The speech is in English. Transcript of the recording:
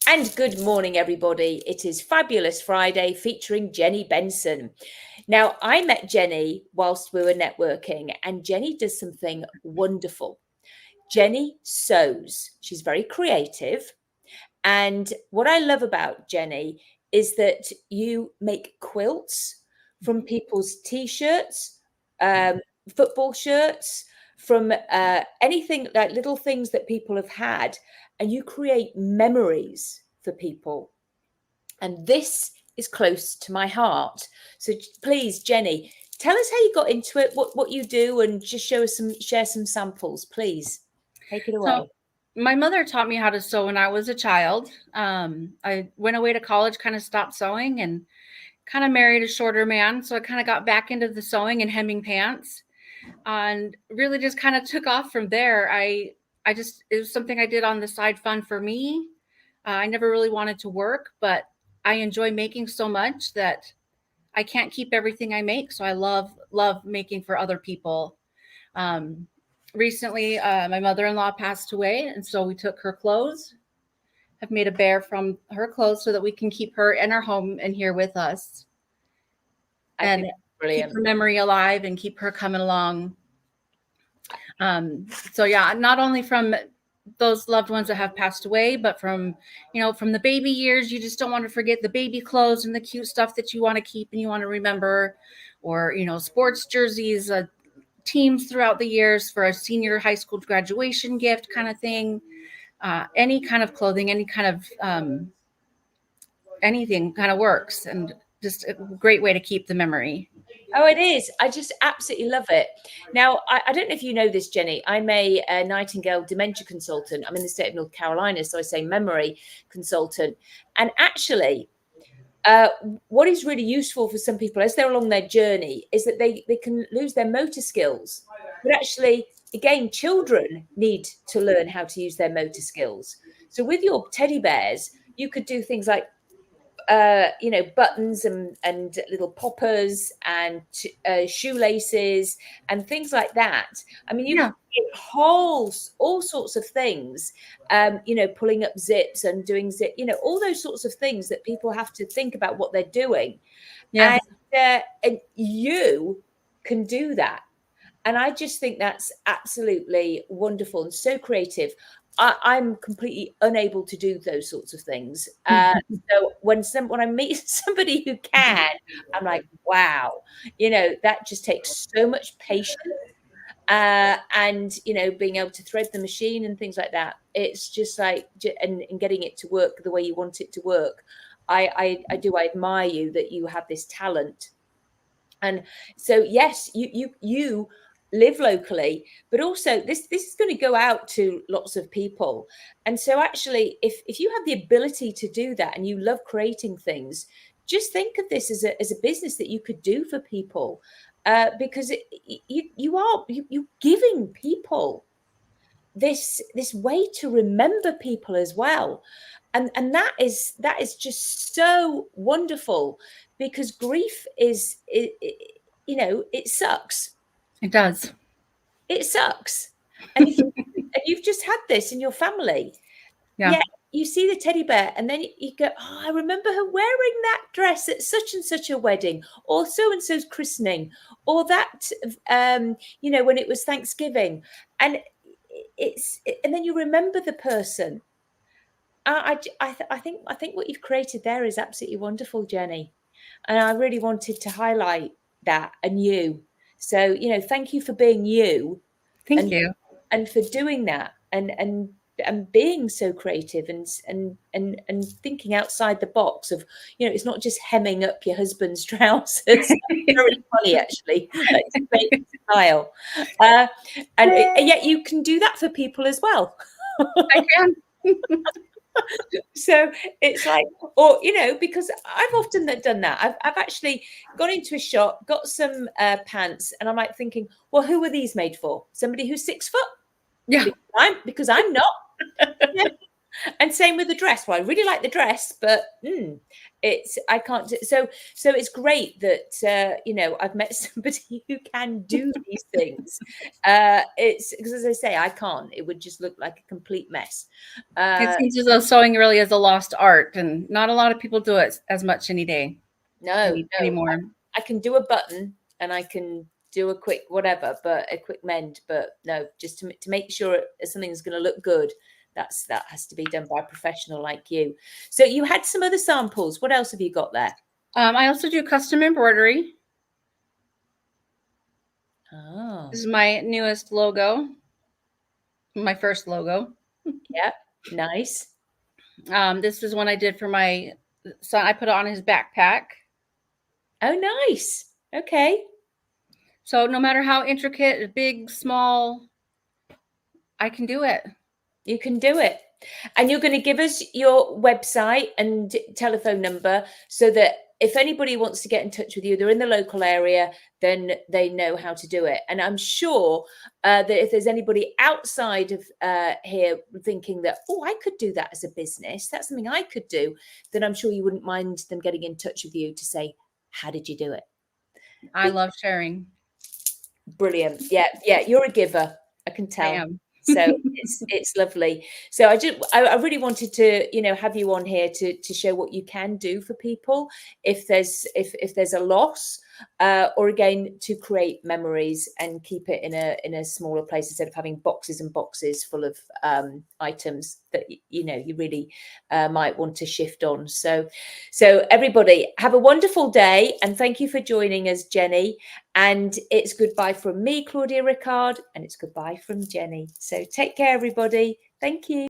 And good morning, everybody. It is Fabulous Friday featuring Jenny Benson. Now, I met Jenny whilst we were networking, and Jenny does something wonderful. Jenny sews. She's very creative. And what I love about Jenny is that you make quilts from people's t-shirts, football shirts, from anything like little things that people have had, and you create memories for people. And this is close to my heart. So please, Jenny, tell us how you got into it, what you do, and just share some samples, please. Take it away. So my mother taught me how to sew when I was a child. I went away to college, kind of stopped sewing, and kind of married a shorter man. So I kind of got back into the sewing and hemming pants, and really just kind of took off from there. It was something I did on the side, fun for me. I never really wanted to work, but I enjoy making so much that I can't keep everything I make. So I love making for other people. Um, Recently, my mother-in-law passed away, and so we took her clothes. Have made a bear from her clothes so that we can keep her in our home and here with us, and keep her memory alive and keep her coming along. So yeah, not only from those loved ones that have passed away, but from the baby years. You just don't want to forget the baby clothes and the cute stuff that you want to keep and you want to remember, or sports jerseys, teams throughout the years for a senior high school graduation gift kind of thing. Any kind of clothing, any kind of anything kind of works, and just a great way to keep the memory. Oh, it is. I just absolutely love it. Now, I don't know if you know this, Jenny. I'm a Nightingale dementia consultant. I'm in the state of North Carolina, so I say memory consultant. And actually, what is really useful for some people as they're along their journey is that they can lose their motor skills. But actually, again, children need to learn how to use their motor skills. So with your teddy bears, you could do things like buttons and little poppers and shoelaces and things like that. I mean, you can create all sorts of things, pulling up zips and doing all those sorts of things that people have to think about what they're doing. Yeah. And you can do that. And I just think that's absolutely wonderful and so creative. I'm completely unable to do those sorts of things. So when I meet somebody who can, I'm like, wow, that just takes so much patience. And being able to thread the machine and things like that. It's just like, and getting it to work the way you want it to work. I admire you that you have this talent. And so, yes, you live locally, but also this is going to go out to lots of people. And so actually, if you have the ability to do that and you love creating things, just think of this as a business that you could do for people, because you're giving people this way to remember people as well. And that is just so wonderful, because grief is it sucks. It does. It sucks. And you've just had this in your family. Yeah, you see the teddy bear and then you go, oh, I remember her wearing that dress at such and such a wedding, or so and so's christening, or that when it was Thanksgiving. And and then you remember the person. I think what you've created there is absolutely wonderful, Jenny. And I really wanted to highlight that, and you. So, thank you for being you. Thank you. And for doing that, and being so creative and thinking outside the box of, it's not just hemming up your husband's trousers. Very funny, actually. It's a great style. And yet you can do that for people as well. I can. So it's like, or because I've often done that. I've actually gone into a shop, got some pants, and I'm like thinking, well, who are these made for? Somebody who's 6 foot? Yeah. Because I'm not. Yeah. And same with the dress. Well, I really like the dress, but I can't. So it's great that you know, I've met somebody who can do these things. It's because, as I say, I can't. It would just look like a complete mess. It seems as though sewing really is a lost art, and not a lot of people do it as much anymore. I can do a button and I can do a quick whatever, but a quick mend. But no, just to make sure something's going to look good, that has to be done by a professional like you. So you had some other samples. What else have you got there? I also do custom embroidery. Oh, This is my newest logo, my first logo. yeah, nice. This is one I did for my son. I put it on his backpack. Oh, nice. Okay. So no matter how intricate, big, small, I can do it. You can do it. And you're going to give us your website and telephone number so that if anybody wants to get in touch with you, they're in the local area, then they know how to do it. And I'm sure that if there's anybody outside of here thinking that, oh, I could do that as a business, that's something I could do, then I'm sure you wouldn't mind them getting in touch with you to say, how did you do it? I love sharing. Brilliant. Yeah, you're a giver. I can tell. I am. So it's lovely. So I really wanted to, you know, have you on here to show what you can do for people if there's a loss, or again to create memories and keep it in a smaller place instead of having boxes and boxes full of items that you know you really might want to shift on. So everybody have a wonderful day and thank you for joining us, Jenny. And it's goodbye from me, Claudia Rickard, and it's goodbye from Jenny. So take care, everybody. Thank you.